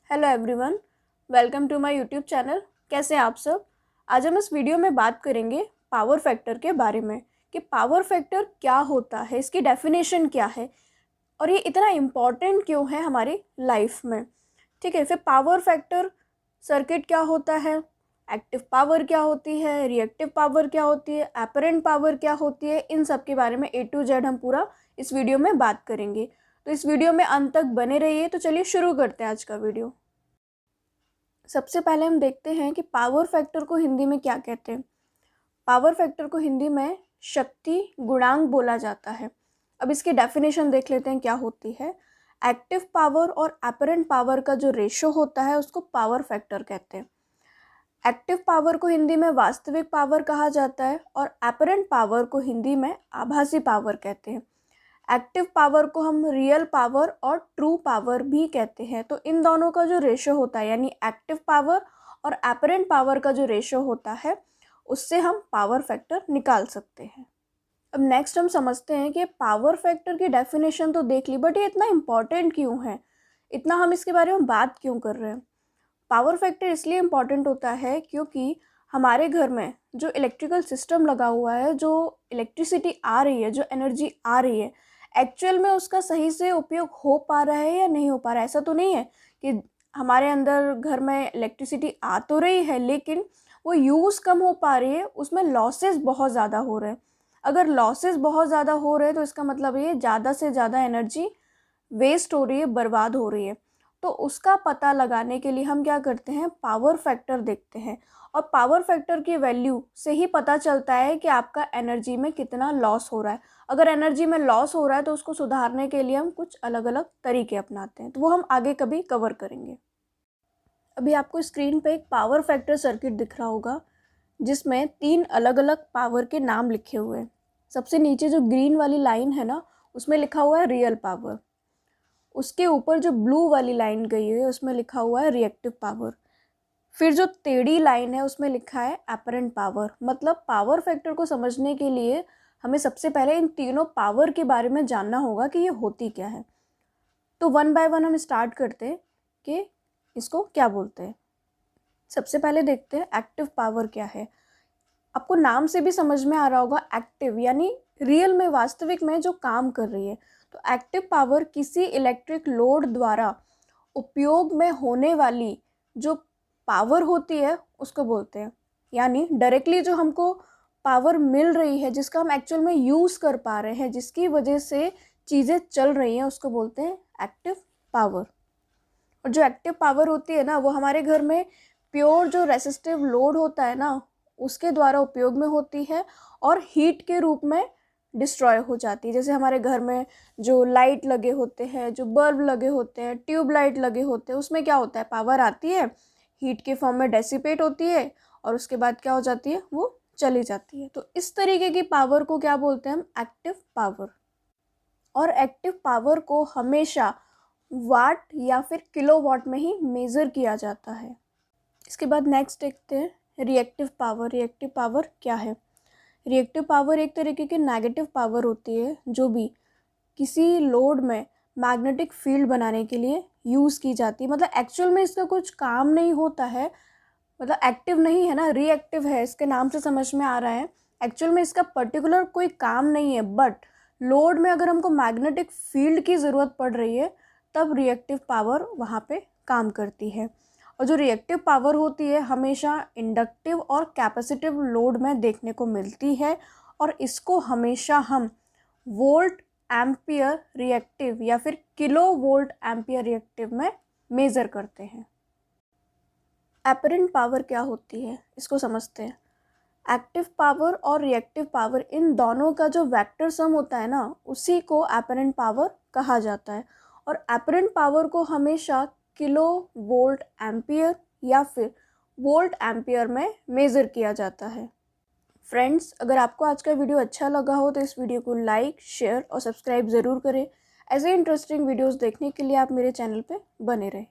Hello everyone, welcome to my YouTube channel. कैसे हैं आप सब। आज हम इस वीडियो में बात करेंगे पावर फैक्टर के बारे में कि पावर फैक्टर क्या होता है, इसकी डेफिनेशन क्या है और ये इतना इम्पॉर्टेंट क्यों है हमारी लाइफ में। ठीक है, फिर पावर फैक्टर सर्किट क्या होता है, एक्टिव पावर क्या होती है, रिएक्टिव पावर क्या होती है, एपरेंट पावर क्या होती है, इन सब के बारे में A to Z हम पूरा इस वीडियो में बात करेंगे। तो इस वीडियो में अंत तक बने रहिए। तो चलिए शुरू करते हैं आज का वीडियो। सबसे पहले हम देखते हैं कि पावर फैक्टर को हिंदी में क्या कहते हैं। पावर फैक्टर को हिंदी में शक्ति गुणांक बोला जाता है। अब इसकी डेफिनेशन देख लेते हैं क्या होती है। एक्टिव पावर और एपरेंट पावर का जो रेशो होता है उसको पावर फैक्टर कहते हैं। एक्टिव पावर को हिंदी में वास्तविक पावर कहा जाता है और एपरेंट पावर को हिंदी में आभासी पावर कहते हैं। एक्टिव पावर को हम रियल पावर और ट्रू पावर भी कहते हैं। तो इन दोनों का जो रेशो होता है यानी एक्टिव पावर और एपरेंट पावर का जो रेशो होता है उससे हम पावर फैक्टर निकाल सकते हैं। अब नेक्स्ट हम समझते हैं कि पावर फैक्टर की डेफिनेशन तो देख ली, बट ये इतना इम्पॉर्टेंट क्यों है, इतना हम इसके बारे में बात क्यों कर रहे हैं। पावर फैक्टर इसलिए इम्पॉर्टेंट होता है क्योंकि हमारे घर में जो इलेक्ट्रिकल सिस्टम लगा हुआ है, जो इलेक्ट्रिसिटी आ रही है, जो एनर्जी आ रही है, एक्चुअल में उसका सही से उपयोग हो पा रहा है या नहीं हो पा रहा है। ऐसा तो नहीं है कि हमारे अंदर घर में इलेक्ट्रिसिटी आ तो रही है लेकिन वो यूज़ कम हो पा रही है, उसमें लॉसेस बहुत ज़्यादा हो रहे हैं। अगर लॉसेस बहुत ज़्यादा हो रहे हैं तो इसका मतलब ये ज़्यादा से ज़्यादा एनर्जी वेस्ट हो रही है, बर्बाद हो रही है। तो उसका पता लगाने के लिए हम क्या करते हैं, पावर फैक्टर देखते हैं। और पावर फैक्टर की वैल्यू से ही पता चलता है कि आपका एनर्जी में कितना लॉस हो रहा है। अगर एनर्जी में लॉस हो रहा है तो उसको सुधारने के लिए हम कुछ अलग अलग तरीके अपनाते हैं, तो वो हम आगे कभी कवर करेंगे। अभी आपको स्क्रीन पे एक पावर फैक्टर सर्किट दिख रहा होगा जिसमें 3 अलग अलग पावर के नाम लिखे हुए हैं। सबसे नीचे जो ग्रीन वाली लाइन है ना, उसमें लिखा हुआ है रियल पावर। उसके ऊपर जो ब्लू वाली लाइन गई हुई है उसमें लिखा हुआ है रिएक्टिव पावर। फिर जो टेढ़ी लाइन है उसमें लिखा है एपरेंट पावर। मतलब पावर फैक्टर को समझने के लिए हमें सबसे पहले इन तीनों पावर के बारे में जानना होगा कि ये होती क्या है। तो वन बाय वन हम स्टार्ट करते हैं कि इसको क्या बोलते हैं। सबसे पहले देखते हैं एक्टिव पावर क्या है। आपको नाम से भी समझ में आ रहा होगा, एक्टिव यानी रियल में, वास्तविक में जो काम कर रही है। तो एक्टिव पावर किसी इलेक्ट्रिक लोड द्वारा उपयोग में होने वाली जो पावर होती है उसको बोलते हैं। यानी डायरेक्टली जो हमको पावर मिल रही है, जिसका हम एक्चुअल में यूज़ कर पा रहे हैं, जिसकी वजह से चीज़ें चल रही हैं, उसको बोलते हैं एक्टिव पावर। और जो एक्टिव पावर होती है ना, वो हमारे घर में प्योर जो रेसिस्टिव लोड होता है ना, उसके द्वारा उपयोग में होती है और हीट के रूप में डिस्ट्रॉय हो जाती है। जैसे हमारे घर में जो लाइट लगे होते हैं, जो बल्ब लगे होते हैं, ट्यूब लाइट लगे होते हैं, उसमें क्या होता है, पावर आती है, हीट के फॉर्म में डेसिपेट होती है और उसके बाद क्या हो जाती है, वो चली जाती है। तो इस तरीके की पावर को क्या बोलते हैं हम, एक्टिव पावर। और एक्टिव पावर को हमेशा वाट या फिर किलोवाट में ही मेज़र किया जाता है। इसके बाद नेक्स्ट देखते हैं रिएक्टिव पावर। रिएक्टिव पावर क्या है। रिएक्टिव पावर एक तरीके की नेगेटिव पावर होती है जो भी किसी लोड में मैग्नेटिक फील्ड बनाने के लिए यूज़ की जाती है। मतलब एक्चुअल में इसका कुछ काम नहीं होता है, मतलब एक्टिव नहीं है ना, रिएक्टिव है, इसके नाम से समझ में आ रहा है। एक्चुअल में इसका पर्टिकुलर कोई काम नहीं है, बट लोड में अगर हमको मैग्नेटिक फील्ड की ज़रूरत पड़ रही है तब रिएक्टिव पावर वहाँ पे काम करती है। और जो रिएक्टिव पावर होती है हमेशा इंडक्टिव और कैपेसिटिव लोड में देखने को मिलती है और इसको हमेशा हम वोल्ट एम्पियर रिएक्टिव या फिर किलो वोल्ट एम्पियर रिएक्टिव में मेज़र करते हैं। एपरेंट पावर क्या होती है इसको समझते हैं। एक्टिव पावर और रिएक्टिव पावर, इन दोनों का जो वेक्टर सम होता है ना, उसी को एपरेंट पावर कहा जाता है। और एपरेंट पावर को हमेशा किलो वोल्ट एम्पियर या फिर वोल्ट एम्पियर में मेज़र किया जाता है। फ्रेंड्स, अगर आपको आज का वीडियो अच्छा लगा हो तो इस वीडियो को लाइक, शेयर और सब्सक्राइब ज़रूर करें। ऐसे इंटरेस्टिंग वीडियोस देखने के लिए आप मेरे चैनल पे बने रहें।